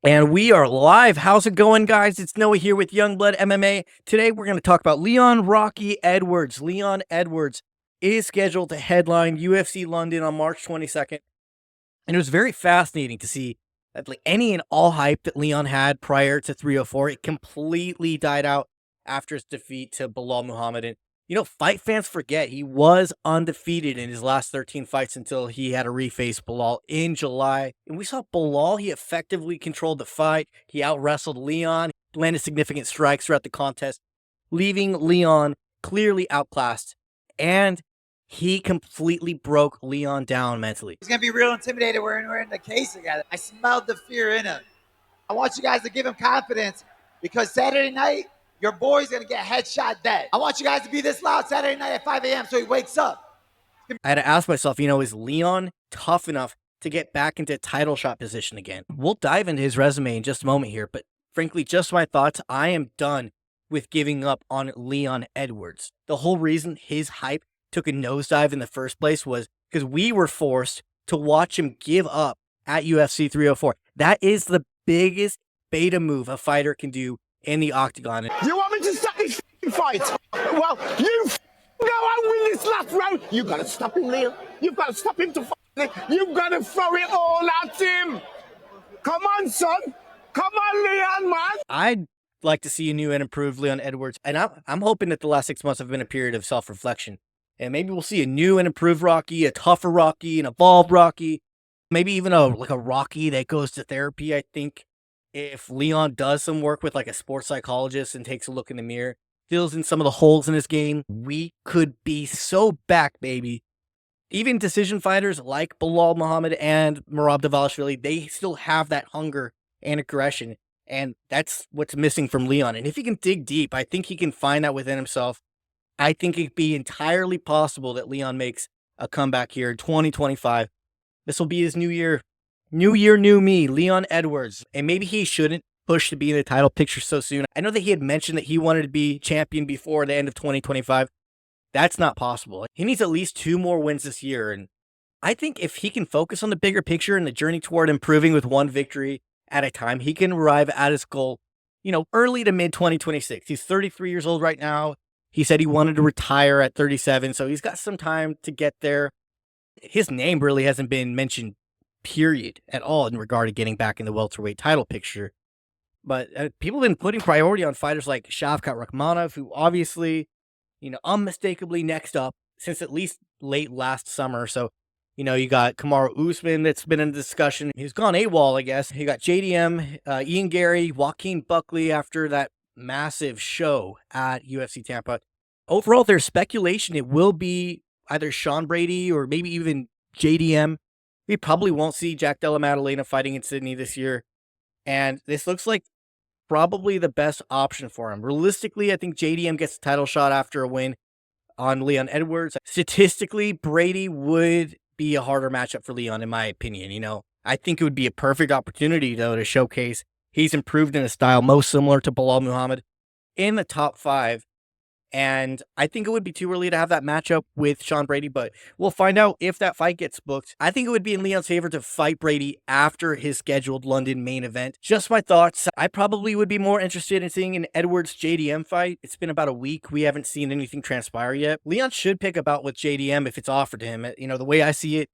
And we are live. How's it going, guys? It's Noah here with Youngblood MMA. Today, we're going to talk about Leon Rocky Edwards. Leon Edwards is scheduled to headline UFC London on March 22nd. And it was very fascinating to see that any and all hype that Leon had prior to 304, it completely died out after his defeat to Belal Muhammad. And fight fans forget he was undefeated in his last 13 fights until he had to reface Belal in July. And we saw Belal, he effectively controlled the fight. He out-wrestled Leon, landed significant strikes throughout the contest, leaving Leon clearly outclassed. And he completely broke Leon down mentally. He's going to be real intimidated. We're in the case together. I smelled the fear in him. I want you guys to give him confidence because Saturday night, your boy's going to get headshot dead. I want you guys to be this loud Saturday night at 5 a.m. so he wakes up. I had to ask myself, is Leon tough enough to get back into title shot position again? We'll dive into his resume in just a moment here, but frankly, just my thoughts. I am done with giving up on Leon Edwards. The whole reason his hype took a nosedive in the first place was because we were forced to watch him give up at UFC 304. That is the biggest beta move a fighter can do in the octagon. You want me to stop this fight? Well, you go and win this last round. You gotta stop him, Leon. You've got to stop him to fight. You've got to throw it all at him. Come on, son. Come on, Leon, man. I'd like to see a new and improved Leon Edwards, and I'm hoping that the last 6 months have been a period of self-reflection. And maybe we'll see a new and improved Rocky, a tougher Rocky, an evolved Rocky, maybe even a Rocky that goes to therapy. I think if Leon does some work with a sports psychologist and takes a look in the mirror, fills in some of the holes in his game, we could be so back, baby. Even decision fighters like Belal Muhammad and Merab Dvalishvili, they still have that hunger and aggression. And that's what's missing from Leon. And if he can dig deep, I think he can find that within himself. I think it'd be entirely possible that Leon makes a comeback here in 2025. This will be his new year. New year, new me, Leon Edwards. And maybe he shouldn't push to be in the title picture so soon. I know that he had mentioned that he wanted to be champion before the end of 2025. That's not possible. He needs at least 2 more wins this year. And I think if he can focus on the bigger picture and the journey toward improving with one victory at a time, he can arrive at his goal, early to mid 2026. He's 33 years old right now. He said he wanted to retire at 37, so he's got some time to get there. His name really hasn't been mentioned, period, at all in regard to getting back in the welterweight title picture. But people have been putting priority on fighters like Shavkat Rakhmonov, who obviously, unmistakably next up since at least late last summer. So, you got Kamaru Usman that's been in discussion. He's gone AWOL, I guess. You got JDM, Ian Gary, Joaquin Buckley after that massive show at UFC Tampa. Overall, there's speculation it will be either Sean Brady or maybe even JDM. We probably won't see Jack Della Maddalena fighting in Sydney this year. And this looks like probably the best option for him. Realistically, I think JDM gets the title shot after a win on Leon Edwards. Statistically, Brady would be a harder matchup for Leon, in my opinion. I think it would be a perfect opportunity, though, to showcase he's improved in a style most similar to Belal Muhammad in the top 5. And I think it would be too early to have that matchup with Sean Brady, but we'll find out if that fight gets booked. I think it would be in Leon's favor to fight Brady after his scheduled London main event. Just my thoughts. I probably would be more interested in seeing an Edwards JDM fight. It's been about a week. We haven't seen anything transpire yet. Leon should pick a bout with JDM if it's offered to him. The way I see it,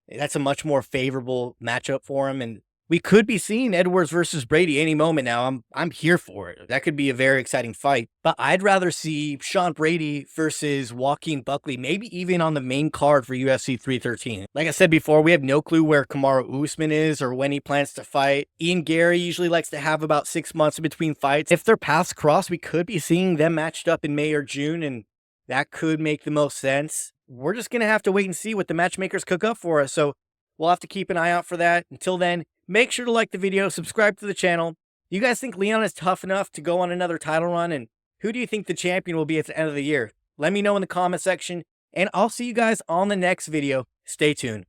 that's a much more favorable matchup for him. And we could be seeing Edwards versus Brady any moment now. I'm here for it. That could be a very exciting fight. But I'd rather see Sean Brady versus Joaquin Buckley, maybe even on the main card for UFC 313. Like I said before, we have no clue where Kamaru Usman is or when he plans to fight. Ian Gary usually likes to have about 6 months in between fights. If their paths cross, we could be seeing them matched up in May or June, and that could make the most sense. We're just going to have to wait and see what the matchmakers cook up for us. So we'll have to keep an eye out for that. Until then, make sure to like the video, subscribe to the channel. You guys think Leon is tough enough to go on another title run? And who do you think the champion will be at the end of the year? Let me know in the comment section, and I'll see you guys on the next video. Stay tuned.